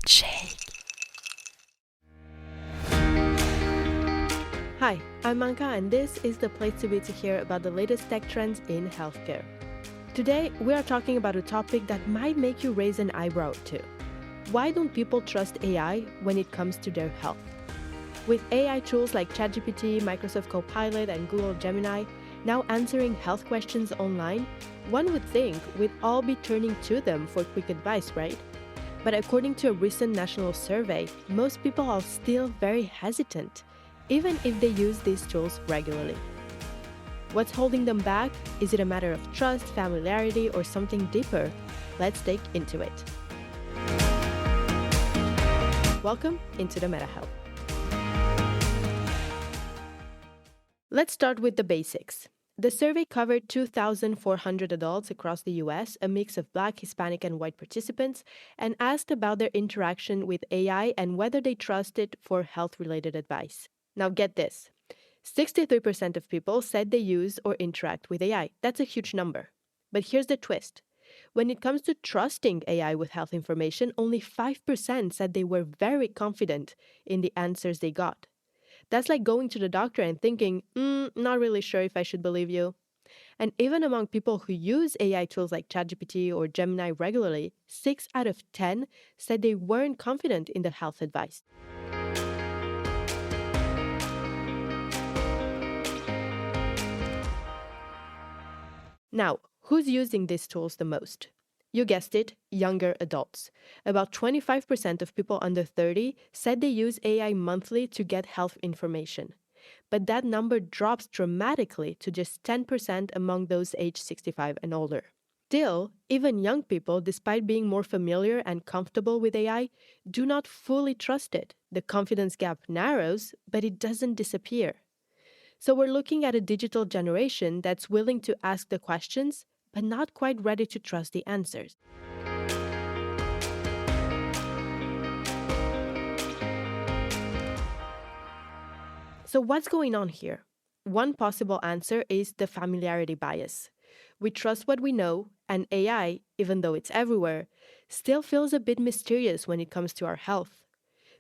MedShake. Hi, I'm Anca, and this is the place to be to hear about the latest tech trends in healthcare. Today, we are talking about a topic that might make you raise an eyebrow too. Why don't people trust AI when it comes to their health? With AI tools like ChatGPT, Microsoft Copilot, and Google Gemini now answering health questions online, one would think we'd all be turning to them for quick advice, right? But according to a recent national survey, most people are still very hesitant, even if they use these tools regularly. What's holding them back? Is it a matter of trust, familiarity, or something deeper? Let's dig into it. Welcome into the Meta Health. Let's start with the basics. The survey covered 2,400 adults across the US, a mix of Black, Hispanic, and white participants, and asked about their interaction with AI and whether they trust it for health-related advice. Now get this. 63% of people said they use or interact with AI. That's a huge number. But here's the twist. When it comes to trusting AI with health information, only 5% said they were very confident in the answers they got. That's like going to the doctor and thinking, not really sure if I should believe you. And even among people who use AI tools like ChatGPT or Gemini regularly, 6 out of 10 said they weren't confident in the health advice. Now, who's using these tools the most? You guessed it, younger adults. About 25% of people under 30 said they use AI monthly to get health information. But that number drops dramatically to just 10% among those aged 65 and older. Still, even young people, despite being more familiar and comfortable with AI, do not fully trust it. The confidence gap narrows, but it doesn't disappear. So we're looking at a digital generation that's willing to ask the questions, but not quite ready to trust the answers. So what's going on here? One possible answer is the familiarity bias. We trust what we know, and AI, even though it's everywhere, still feels a bit mysterious when it comes to our health.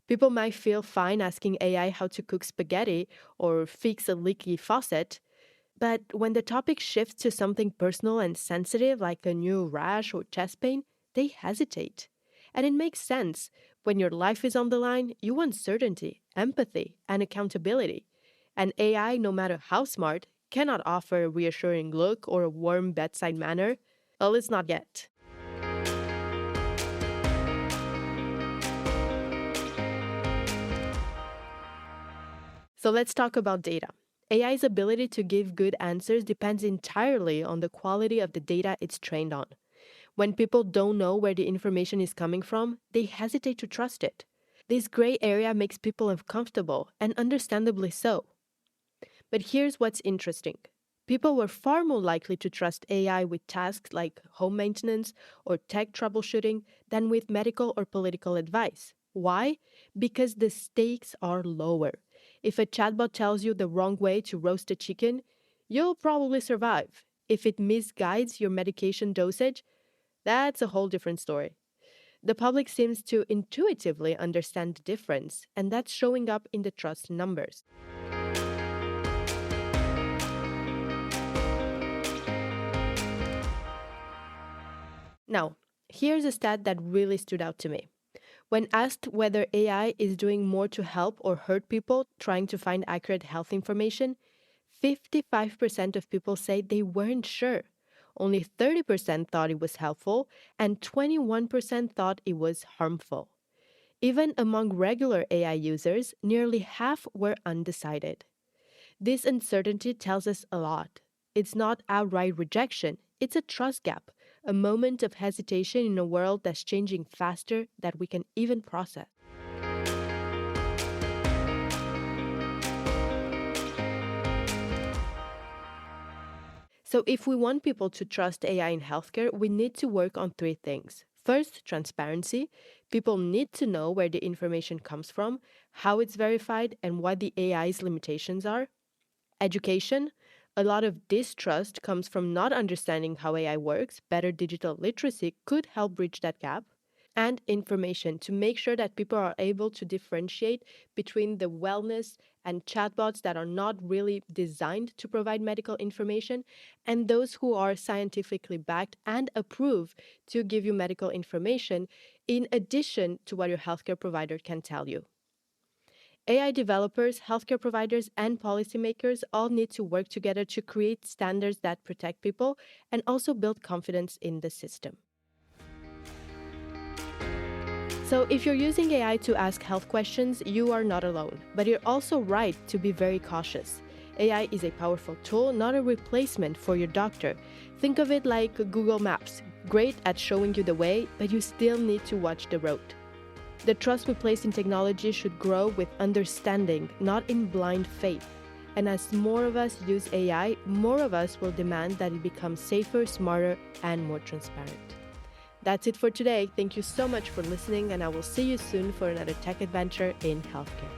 People might feel fine asking AI how to cook spaghetti or fix a leaky faucet, but when the topic shifts to something personal and sensitive like a new rash or chest pain, they hesitate. And it makes sense. When your life is on the line, you want certainty, empathy, and accountability. And AI, no matter how smart, cannot offer a reassuring look or a warm bedside manner. Well, it's not yet. So let's talk about data. AI's ability to give good answers depends entirely on the quality of the data it's trained on. When people don't know where the information is coming from, they hesitate to trust it. This gray area makes people uncomfortable, and understandably so. But here's what's interesting. People were far more likely to trust AI with tasks like home maintenance or tech troubleshooting than with medical or political advice. Why? Because the stakes are lower. If a chatbot tells you the wrong way to roast a chicken, you'll probably survive. If it misguides your medication dosage, that's a whole different story. The public seems to intuitively understand the difference, and that's showing up in the trust numbers. Now, here's a stat that really stood out to me. When asked whether AI is doing more to help or hurt people trying to find accurate health information, 55% of people say they weren't sure. Only 30% thought it was helpful, and 21% thought it was harmful. Even among regular AI users, nearly half were undecided. This uncertainty tells us a lot. It's not outright rejection, it's a trust gap, a moment of hesitation in a world that's changing faster than we can even process. So if we want people to trust AI in healthcare, we need to work on 3 things. First, transparency. People need to know where the information comes from, how it's verified, and what the AI's limitations are. Education. A lot of distrust comes from not understanding how AI works. Better digital literacy could help bridge that gap. and information to make sure that people are able to differentiate between the wellness and chatbots that are not really designed to provide medical information and those who are scientifically backed and approved to give you medical information in addition to what your healthcare provider can tell you. AI developers, healthcare providers, and policymakers all need to work together to create standards that protect people and also build confidence in the system. So if you're using AI to ask health questions, you are not alone, but you're also right to be very cautious. AI is a powerful tool, not a replacement for your doctor. Think of it like Google Maps, great at showing you the way, but you still need to watch the road. The trust we place in technology should grow with understanding, not in blind faith. And as more of us use AI, more of us will demand that it becomes safer, smarter, and more transparent. That's it for today. Thank you so much for listening, and I will see you soon for another tech adventure in healthcare.